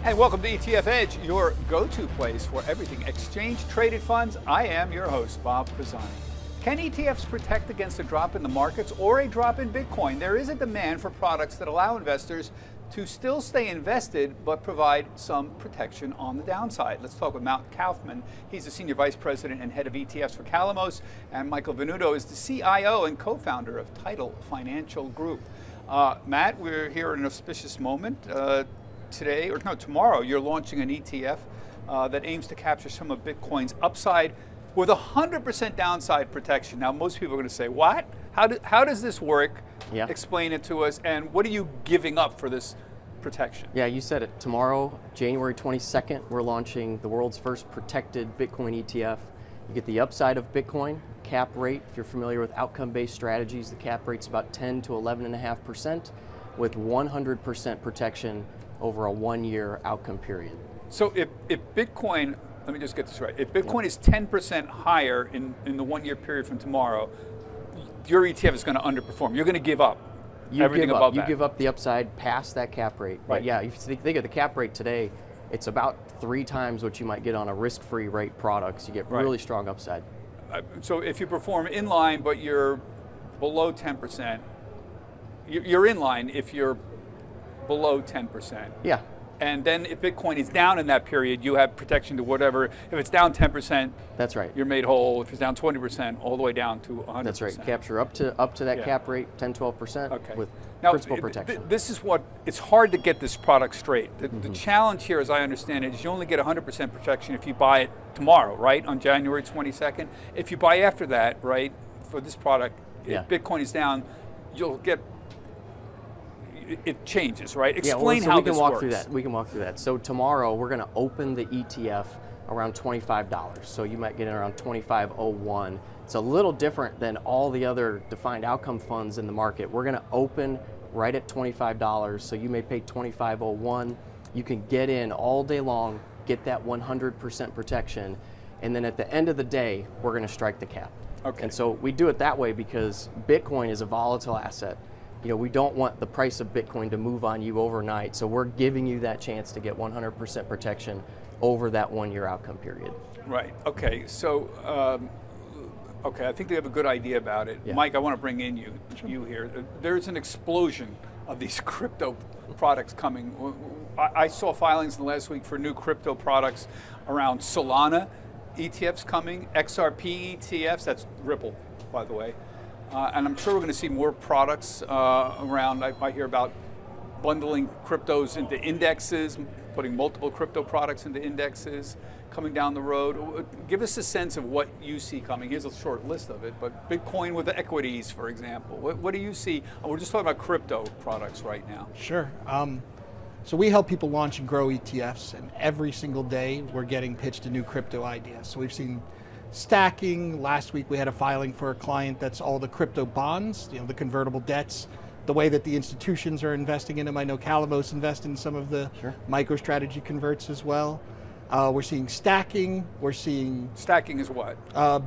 And welcome to ETF Edge, your go-to place for everything exchange-traded funds. I am your host, Bob Pisani. Can ETFs protect against a drop in the markets or a drop in Bitcoin? There is a demand for products that allow investors to still stay invested but provide some protection on the downside. Let's talk with Matt Kaufman. He's the Senior Vice President and Head of ETFs for Calamos, and Michael Venuto is the CIO and co-founder of Title Financial Group. Matt, we're here at an auspicious moment. Tomorrow, you're launching an ETF that aims to capture some of Bitcoin's upside with 100% downside protection. Now, most people are going to say, what? How does this work? Yeah. Explain it to us, and what are you giving up for this protection? Yeah, you said it. Tomorrow, January 22nd, we're launching the world's first protected Bitcoin ETF. You get the upside of Bitcoin, cap rate. If you're familiar with outcome-based strategies, the cap rate's about 10 to 11.5% with 100% protection over a 1-year outcome period. So if Bitcoin, let me just get this right, if Bitcoin is 10% higher in the 1-year period from tomorrow, your ETF is going to underperform. You're going to give up everything above that. You give up the upside past that cap rate. Right. But yeah, if you think of the cap rate today, it's about 3 times what you might get on a risk-free rate products. You get really strong upside. So if you perform in line, but you're below 10%, you're in line if you're below 10%. Yeah. And then if Bitcoin is down in that period, you have protection to whatever. If it's down 10%, that's right. You're made whole. If it's down 20%, all the way down to 100%. That's right. Capture up to that cap rate, 10, 12% with principal protection. This is what, it's hard to get this product straight. The challenge here, as I understand it, is you only get 100% protection if you buy it tomorrow, right, on January 22nd. If you buy after that, right, for this product, if Bitcoin is down, you'll get, it changes, right? Explain how this works. We can walk through that. So tomorrow we're going to open the ETF around $25. So you might get it around $25.01. It's a little different than all the other defined outcome funds in the market. We're going to open right at $25. So you may pay $25.01. You can get in all day long, get that 100% protection, and then at the end of the day, we're going to strike the cap. Okay. And so we do it that way because Bitcoin is a volatile asset. You know, we don't want the price of Bitcoin to move on you overnight, so we're giving you that chance to get 100% protection over that 1-year outcome period. Right, okay, so, I think they have a good idea about it. Yeah. Mike, I want to bring in you here. There's an explosion of these crypto products coming. I saw filings in the last week for new crypto products around Solana ETFs coming, XRP ETFs, that's Ripple, by the way. And I'm sure we're going to see more products around. I hear about bundling cryptos into indexes, putting multiple crypto products into indexes coming down the road. Give us a sense of what you see coming. Here's a short list of it, but Bitcoin with the equities, for example. What do you see? We're just talking about crypto products right now. Sure. So we help people launch and grow ETFs, and every single day we're getting pitched a new crypto idea. So we've seen stacking. Last week we had a filing for a client that's all the crypto bonds, the convertible debts, the way that the institutions are investing in them. I know Calamos invested in some of the MicroStrategy converts as well. We're seeing stacking. We're seeing... Stacking is what?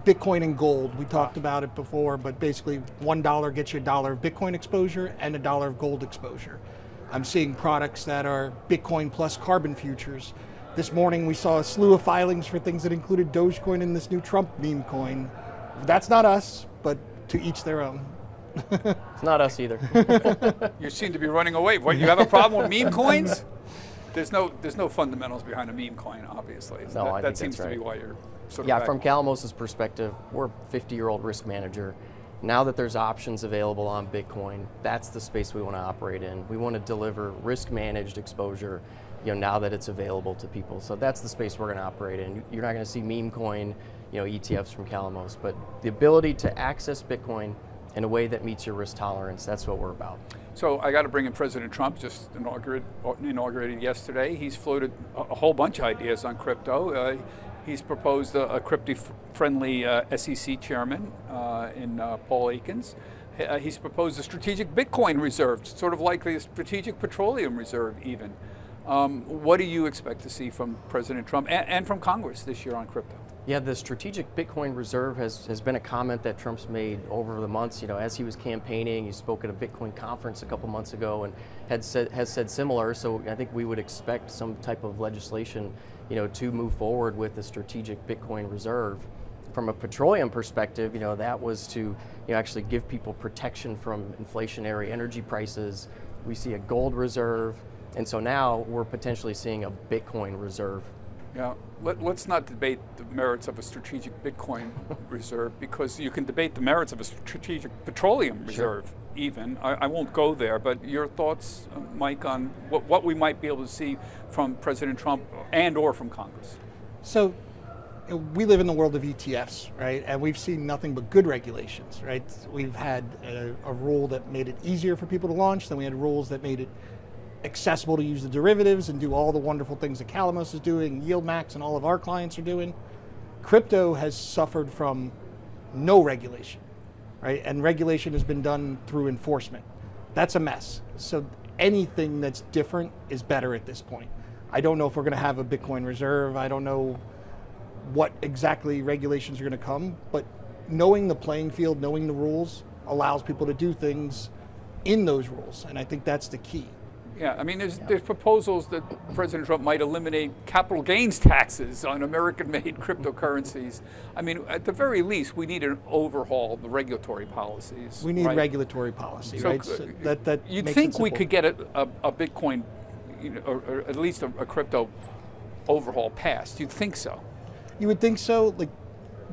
Bitcoin and gold. We talked about it before, but basically $1 gets you $1 of Bitcoin exposure and $1 of gold exposure. I'm seeing products that are Bitcoin plus carbon futures. This morning we saw a slew of filings for things that included Dogecoin and this new Trump meme coin. That's not us, but to each their own. It's not us either. You seem to be running away. What, you have a problem with meme coins? There's no fundamentals behind a meme coin, obviously. No, that seems to be why you're sort of... Yeah, from Calamos' perspective, we're a 50-year-old risk manager. Now that there's options available on Bitcoin, that's the space we want to operate in. We want to deliver risk-managed exposure, now that it's available to people. So that's the space we're going to operate in. You're not going to see meme coin, ETFs from Calamos, but the ability to access Bitcoin in a way that meets your risk tolerance, that's what we're about. So I got to bring in President Trump, just inaugurated yesterday. He's floated a whole bunch of ideas on crypto. He's proposed a crypto-friendly SEC chairman in Paul Akins. He's proposed a strategic Bitcoin reserve, sort of like the strategic petroleum reserve even. What do you expect to see from President Trump and from Congress this year on crypto? Yeah, the strategic Bitcoin reserve has been a comment that Trump's made over the months. As he was campaigning, he spoke at a Bitcoin conference a couple months ago and has said similar. So I think we would expect some type of legislation, to move forward with the strategic Bitcoin reserve. From a petroleum perspective, that was to actually give people protection from inflationary energy prices. We see a gold reserve, and so now we're potentially seeing a Bitcoin reserve. Yeah, let's not debate the merits of a strategic Bitcoin reserve, because you can debate the merits of a strategic petroleum reserve. Sure. Even. I won't go there, but your thoughts, Mike, on what we might be able to see from President Trump and or from Congress? So we live in the world of ETFs, right? And we've seen nothing but good regulations, right? We've had a rule that made it easier for people to launch, then we had rules that made it accessible to use the derivatives and do all the wonderful things that Calamos is doing, YieldMax and all of our clients are doing. Crypto has suffered from no regulation, right? And regulation has been done through enforcement. That's a mess. So anything that's different is better at this point. I don't know if we're going to have a Bitcoin reserve. I don't know what exactly regulations are going to come, but knowing the playing field, knowing the rules allows people to do things in those rules. And I think that's the key. Yeah, I mean, there's proposals that President Trump might eliminate capital gains taxes on American-made cryptocurrencies. I mean, at the very least, we need an overhaul of the regulatory policies. We need right? regulatory policy, so right? So that you'd makes think it we simple. could get a Bitcoin, or at least a crypto overhaul passed. You'd think so. You would think so. Like,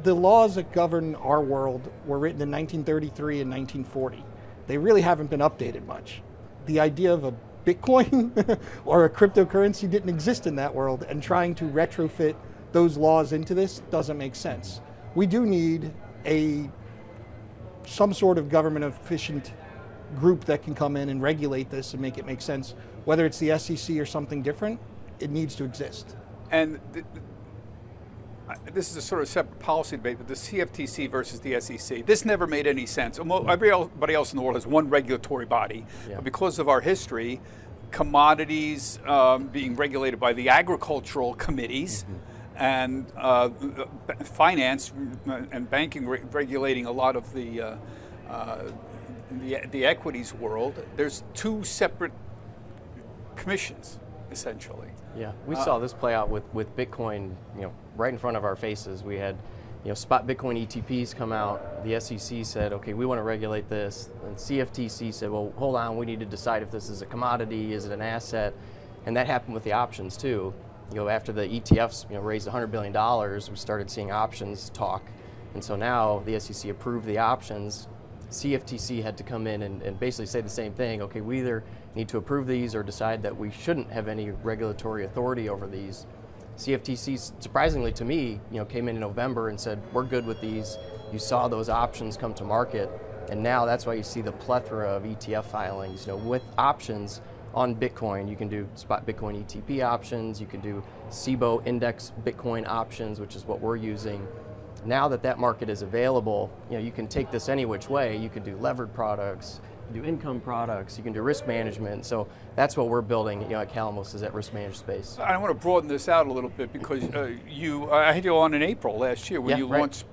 the laws that govern our world were written in 1933 and 1940. They really haven't been updated much. The idea of a Bitcoin or a cryptocurrency didn't exist in that world, and trying to retrofit those laws into this doesn't make sense. We do need some sort of government efficient group that can come in and regulate this and make it make sense. Whether it's the SEC or something different, it needs to exist. And this is a sort of separate policy debate, but the CFTC versus the SEC, this never made any sense. Everybody else in the world has one regulatory body. Yeah. But because of our history, commodities being regulated by the agricultural committees, and finance and banking regulating a lot of the equities world, there's two separate commissions, essentially. Yeah, we saw this play out with Bitcoin, right in front of our faces. We had, spot Bitcoin ETPs come out. The SEC said, okay, we want to regulate this. And CFTC said, well, hold on, we need to decide if this is a commodity, is it an asset? And that happened with the options too. After the ETFs, raised $100 billion, we started seeing options talk. And so now the SEC approved the options. CFTC had to come in and basically say the same thing. Okay, we either need to approve these or decide that we shouldn't have any regulatory authority over these. CFTC, surprisingly to me, came in November and said, we're good with these. You saw those options come to market, and now that's why you see the plethora of ETF filings. With options on Bitcoin, you can do spot Bitcoin ETP options, you can do SIBO index Bitcoin options, which is what we're using. Now that market is available, you can take this any which way. You can do levered products, do income products, you can do risk management. So that's what we're building at Calamos, is that risk managed space. I want to broaden this out a little bit, because I had you on in April last year when you launched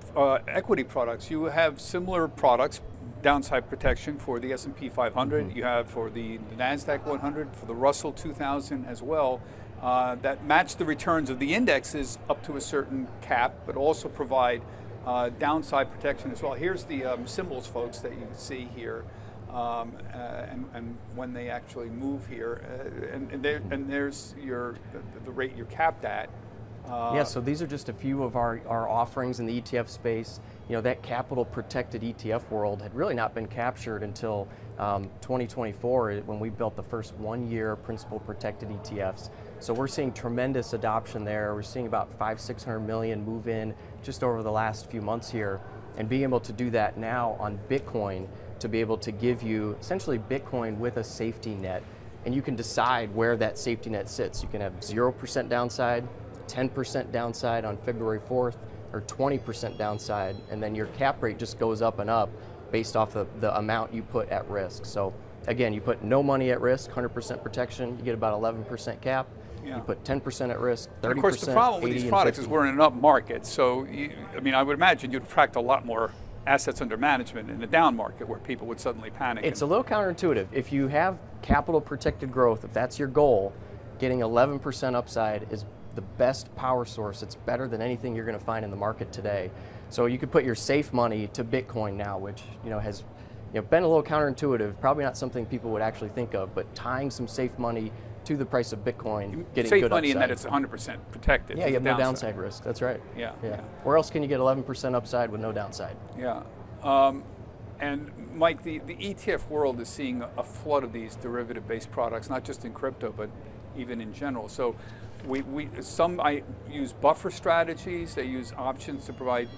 equity products. You have similar products, downside protection for the S&P 500, you have for the NASDAQ 100, for the Russell 2000 as well, that match the returns of the indexes up to a certain cap, but also provide downside protection as well. Here's the symbols, folks, that you see here. And when they actually move here, and there's the rate you're capped at. Yeah, so these are just a few of our offerings in the ETF space. That capital protected ETF world had really not been captured until 2024, when we built the first 1 year principal protected ETFs. So we're seeing tremendous adoption there. We're seeing about 500-600 million move in just over the last few months here, and being able to do that now on Bitcoin, to be able to give you essentially Bitcoin with a safety net, and you can decide where that safety net sits. You can have 0% downside, 10% downside on February 4th, or 20% downside, and then your cap rate just goes up and up based off of the amount you put at risk. So again, you put no money at risk, 100% protection, you get about 11% cap. Yeah. You put 10% at risk, 30%, of course, the problem with 80, these and products 50. is we're in an up market. So, I mean, I would imagine you'd attract a lot more assets under management in a down market where people would suddenly panic. It's a little counterintuitive. If you have capital protected growth, if that's your goal, getting 11% upside is the best power source. It's better than anything you're going to find in the market today. So you could put your safe money to Bitcoin now, which has been a little counterintuitive. Probably not something people would actually think of, but tying some safe money to the price of Bitcoin, getting safe good money upside. in that it's 100% protected. Yeah, you have no downside risk. That's right. Yeah. Where else can you get 11% upside with no downside? Yeah. And Mike, the ETF world is seeing a flood of these derivative-based products, not just in crypto, but even in general. So some use buffer strategies. They use options to provide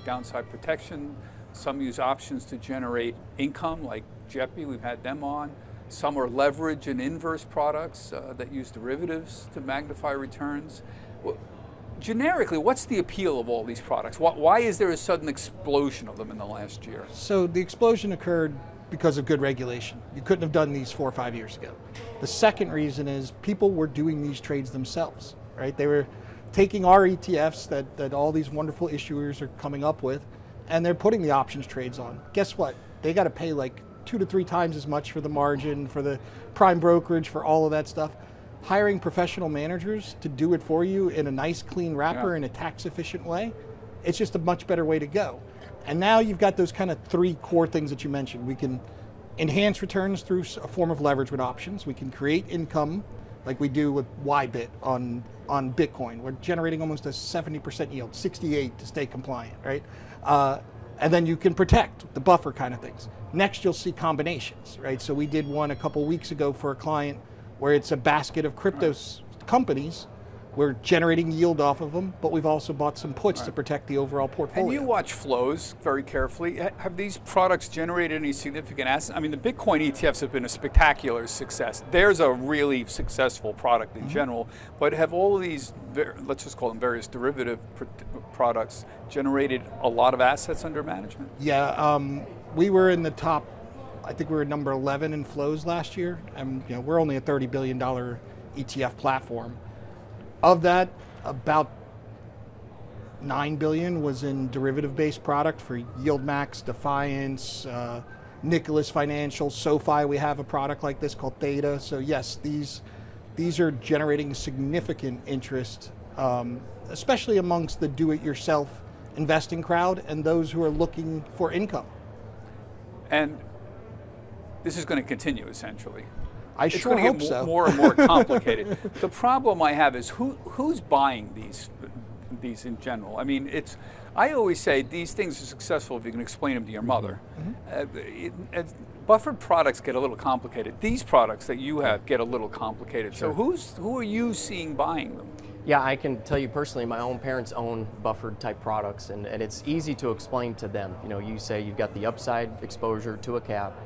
downside protection. Some use options to generate income, like JEPI, we've had them on. Some are leverage and inverse products that use derivatives to magnify returns. Well, generically, what's the appeal of all these products? Why is there a sudden explosion of them in the last year? So the explosion occurred because of good regulation. You couldn't have done these 4 or 5 years ago. The second reason is people were doing these trades themselves, right? They were taking our ETFs that all these wonderful issuers are coming up with, and they're putting the options trades on. Guess what? They got to pay like 2 to 3 times as much for the margin, for the prime brokerage, for all of that stuff. Hiring professional managers to do it for you in a nice, clean wrapper in a tax-efficient way, it's just a much better way to go. And now you've got those kind of 3 core things that you mentioned. We can enhance returns through a form of leverage with options. We can create income like we do with YBIT on Bitcoin. We're generating almost a 70% yield, 68 to stay compliant, right? And then you can protect the buffer kind of things. Next, you'll see combinations, right? So we did one a couple weeks ago for a client where it's a basket of crypto companies. We're generating yield off of them, but we've also bought some puts to protect the overall portfolio. And you watch flows very carefully. Have these products generated any significant assets? I mean, the Bitcoin ETFs have been a spectacular success. There's a really successful product in general, but have all of these, let's just call them various derivative products, generated a lot of assets under management? Yeah, we were in the top, I think we were number 11 in flows last year, and we're only a $30 billion ETF platform. Of that, about $9 billion was in derivative-based product for YieldMax, Defiance, Nicholas Financial, SoFi. We have a product like this called Theta. So yes, these are generating significant interest, especially amongst the do-it-yourself investing crowd and those who are looking for income. And this is going to continue, essentially. I sure hope so. It's going to get more and more complicated. The problem I have is who's buying these in general. I mean, I always say these things are successful if you can explain them to your mother. Buffered products get a little complicated. These products that you have get a little complicated. Sure. So who are you seeing buying them? Yeah, I can tell you personally, my own parents own buffered type products, and it's easy to explain to them. You say you've got the upside exposure to a cap,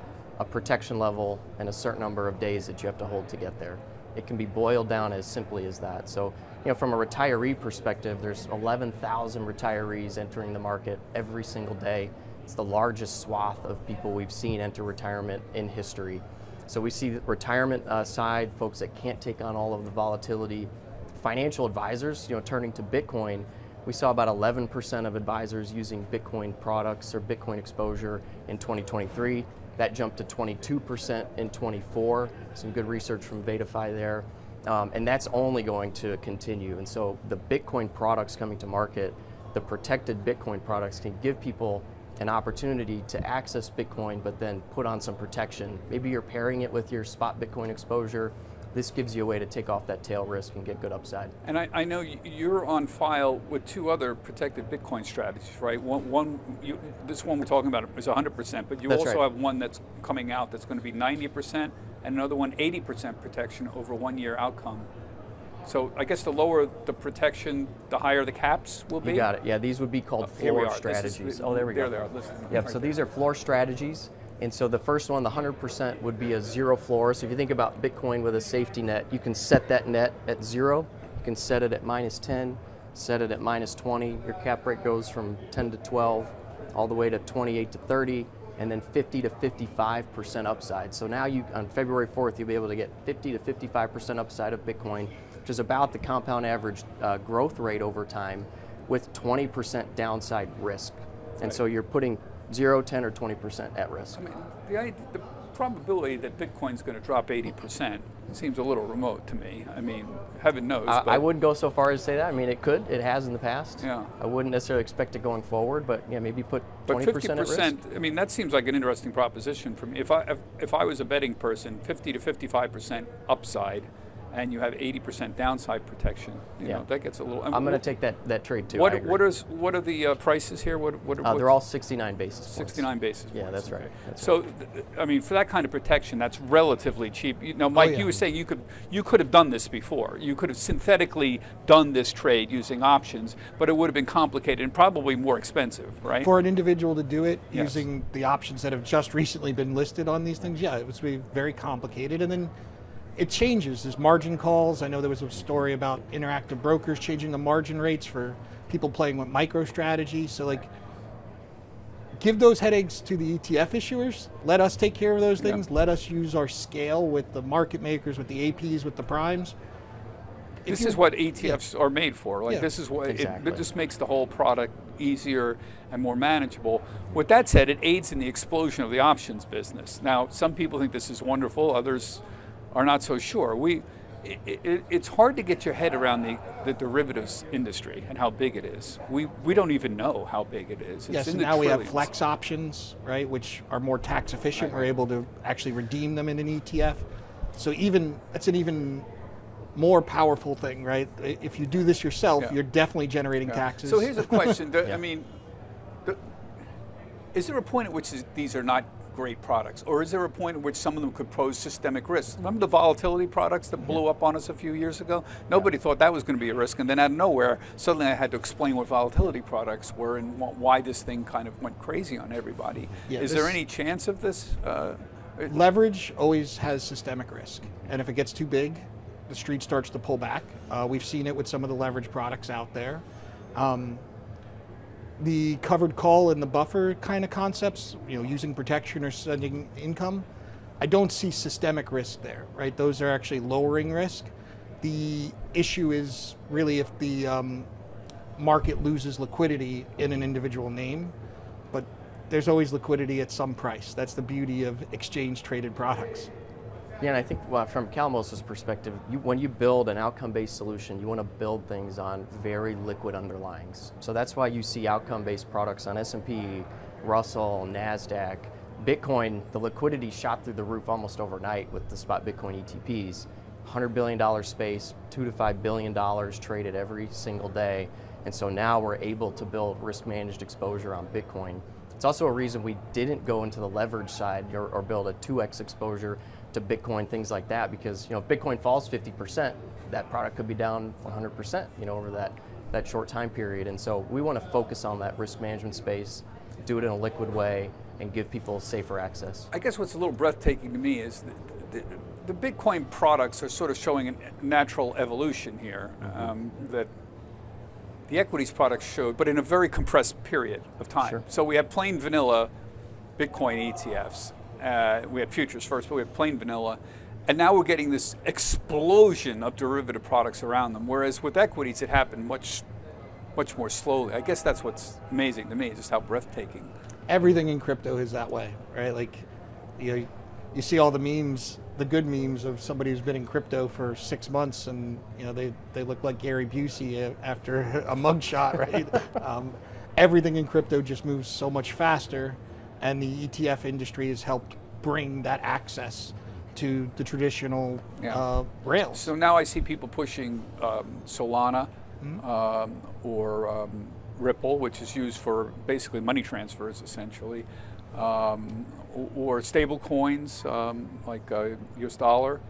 a protection level, and a certain number of days that you have to hold to get there. It can be boiled down as simply as that. So, from a retiree perspective, there's 11,000 retirees entering the market every single day. It's the largest swath of people we've seen enter retirement in history. So we see the retirement side, folks that can't take on all of the volatility. Financial advisors, turning to Bitcoin. We saw about 11% of advisors using Bitcoin products or Bitcoin exposure in 2023. That jumped to 22% in 24. Some good research from VettaFi there. And that's only going to continue. And so the Bitcoin products coming to market, the protected Bitcoin products, can give people an opportunity to access Bitcoin, but then put on some protection. Maybe you're pairing it with your spot Bitcoin exposure. This gives you a way to take off that tail risk and get good upside. And I know you're on file with 2 other protected Bitcoin strategies, right? This one we're talking about is 100%, but you also have one that's coming out that's going to be 90%, and another one 80% protection over 1 year outcome. So I guess the lower the protection, the higher the caps will be? You got it. Yeah, these would be called floor strategies. Oh, there we go. There they are. Listen. Yep, Right so there. these are floor strategies. And so the first one, the 100%, would be a zero floor. So if you think about Bitcoin with a safety net, you can set that net at 0. You can set it at -10, set it at -20. Your cap rate goes from 10 to 12, all the way to 28 to 30, and then 50 to 55% upside. So now on February 4th, you'll be able to get 50 to 55% upside of Bitcoin, which is about the compound average growth rate over time with 20% downside risk. And so you're putting 0, 10, or 20% at risk. I mean, the probability that Bitcoin's going to drop 80% seems a little remote to me. I mean, heaven knows. I wouldn't go so far as to say that. I mean, it could. It has in the past. Yeah. I wouldn't necessarily expect it going forward, but yeah, maybe put 20% at risk. I mean, that seems like an interesting proposition for me. If I was a betting person, 50 to 55% upside, and you have 80% downside protection. You know, that gets a little. I'm going to take that trade too. What are the prices here? They're all 69 basis points. 69 basis points. Yeah, that's right. Okay. That's so, I mean, for that kind of protection, that's relatively cheap. You know, Mike, you were saying you could have done this before. You could have synthetically done this trade using options, but it would have been complicated and probably more expensive, right? For an individual to do it using the options that have just recently been listed on these things, yeah, it would be very complicated. And then it changes. There's margin calls. I know there was a story about Interactive Brokers changing the margin rates for people playing with MicroStrategy. So like, give those headaches to the ETF issuers. Let us take care of those things. Yeah. Let us use our scale with the market makers, with the APs, with the primes. This is what ETFs are made for. Like this is what exactly. it just makes the whole product easier and more manageable. With that said, it aids in the explosion of the options business. Now, some people think this is wonderful. Others are not so sure. It's hard to get your head around the derivatives industry and how big it is. We don't even know how big it is. It's yes, and now we have flex options, right, which are more tax efficient. We're able to actually redeem them in an ETF. So that's an even more powerful thing, right? If you do this yourself, you're definitely generating taxes. So here's a question. I mean, is there a point at which these are not great products, or is there a point at which some of them could pose systemic risks? Remember the volatility products that blew up on us a few years ago? Nobody thought that was going to be a risk, and then out of nowhere, suddenly I had to explain what volatility products were and why this thing kind of went crazy on everybody. Is there any chance of this? Leverage always has systemic risk, and if it gets too big, the street starts to pull back. We've seen it with some of the leverage products out there. The covered call and the buffer kind of concepts, using protection or sending income, I don't see systemic risk there, right? Those are actually lowering risk. The issue is really if the market loses liquidity in an individual name, but there's always liquidity at some price. That's the beauty of exchange traded products. Yeah, and I think from Calmos' perspective, when you build an outcome-based solution, you want to build things on very liquid underlyings. So that's why you see outcome-based products on S&P, Russell, NASDAQ. Bitcoin, the liquidity shot through the roof almost overnight with the spot Bitcoin ETPs. $100 billion space, $2 to $5 billion traded every single day. And so now we're able to build risk-managed exposure on Bitcoin. It's also a reason we didn't go into the leverage side or build a 2x exposure to Bitcoin, things like that, because if Bitcoin falls 50%, that product could be down 100%, over that short time period. And so we want to focus on that risk management space, do it in a liquid way, and give people safer access. I guess what's a little breathtaking to me is the Bitcoin products are sort of showing a natural evolution here that the equities products showed, but in a very compressed period of time. Sure. So we have plain vanilla Bitcoin ETFs. We had futures first, but we have plain vanilla. And now we're getting this explosion of derivative products around them. Whereas with equities, it happened much more slowly. I guess that's what's amazing to me, just how breathtaking. Everything in crypto is that way, right? Like, you see all the memes, the good memes of somebody who's been in crypto for 6 months, and they look like Gary Busey after a mugshot, right? Everything in crypto just moves so much faster. And the ETF industry has helped bring that access to the traditional rails. So now I see people pushing Solana or Ripple, which is used for basically money transfers, essentially, or stable coins like US dollar.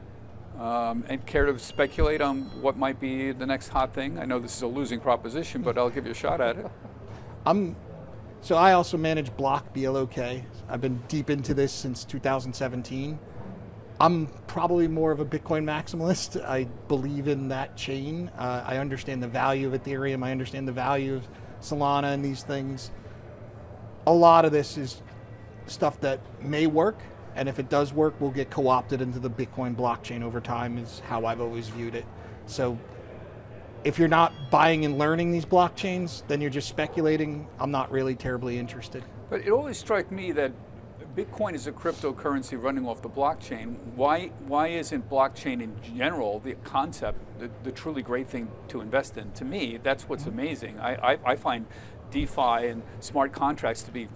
And care to speculate on what might be the next hot thing? I know this is a losing proposition, but I'll give you a shot at it. So I also manage Block, BLOK. I've been deep into this since 2017. I'm probably more of a Bitcoin maximalist. I believe in that chain. I understand the value of Ethereum. I understand the value of Solana and these things. A lot of this is stuff that may work, and if it does work, will get co-opted into the Bitcoin blockchain over time, is how I've always viewed it. So if you're not buying and learning these blockchains, then you're just speculating. I'm not really terribly interested. But it always struck me that Bitcoin is a cryptocurrency running off the blockchain. Why isn't blockchain in general, the concept, the truly great thing to invest in? To me, that's what's amazing. I find DeFi and smart contracts to be,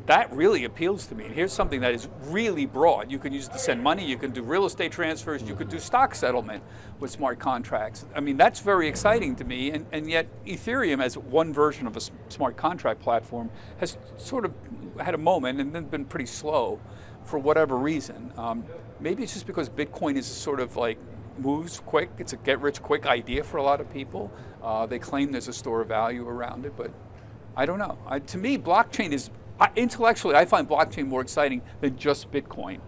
that really appeals to me. And here's something that is really broad. You can use it to send money, you can do real estate transfers, you could do stock settlement with smart contracts. I mean, that's very exciting to me, and yet Ethereum, as one version of a smart contract platform, has sort of had a moment and then been pretty slow for whatever reason. Maybe it's just because Bitcoin is sort of like, moves quick. It's a get-rich-quick idea for a lot of people. They claim there's a store of value around it, but I don't know. To me, blockchain is, intellectually, I find blockchain more exciting than just Bitcoin.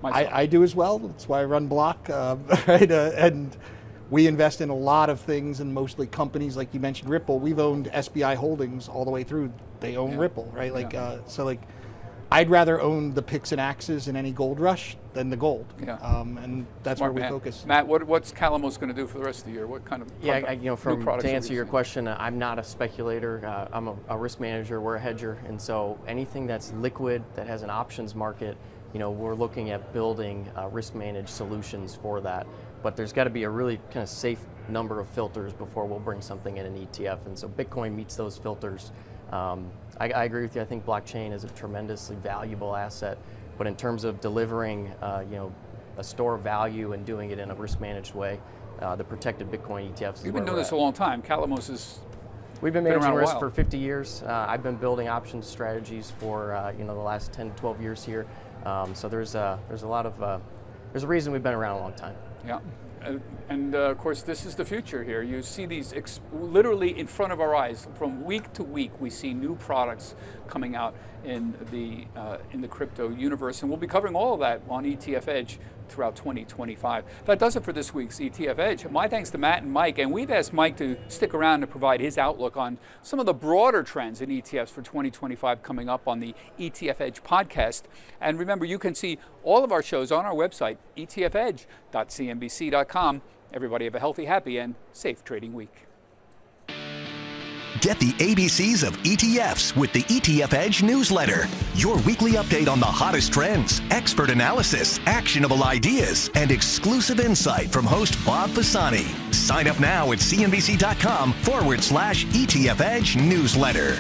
I do as well. That's why I run Block, right? And we invest in a lot of things, and mostly companies, like you mentioned Ripple. We've owned SBI Holdings all the way through. They own Ripple, right? Like, so like, I'd rather own the picks and axes in any gold rush than the gold. Yeah. And that's where we focus. Matt, what's Calamos going to do for the rest of the year? What kind of to answer your question, I'm not a speculator. I'm a risk manager. We're a hedger, and so anything that's liquid, that has an options market, we're looking at building risk managed solutions for that. But there's got to be a really kind of safe number of filters before we'll bring something in an ETF, and so Bitcoin meets those filters. I agree with you. I think blockchain is a tremendously valuable asset, but in terms of delivering, a store of value and doing it in a risk-managed way, the protected Bitcoin ETFs. You've been doing this a long time. Calamos is. We've been managing risk for 50 years. I've been building options strategies for the last 10 to 12 years here. So there's a lot of there's a reason we've been around a long time. Yeah. And of course, this is the future here. You see these literally in front of our eyes. From week to week, we see new products coming out in the crypto universe, and we'll be covering all of that on ETF Edge throughout 2025. That does it for this week's ETF Edge. My thanks to Matt and Mike, and we've asked Mike to stick around to provide his outlook on some of the broader trends in ETFs for 2025 coming up on the ETF Edge podcast. And remember, you can see all of our shows on our website, etfedge.cnbc.com. Everybody have a healthy, happy, and safe trading week. Get the ABCs of ETFs with the ETF Edge newsletter. Your weekly update on the hottest trends, expert analysis, actionable ideas, and exclusive insight from host Bob Pisani. Sign up now at cnbc.com/ETF Edge newsletter.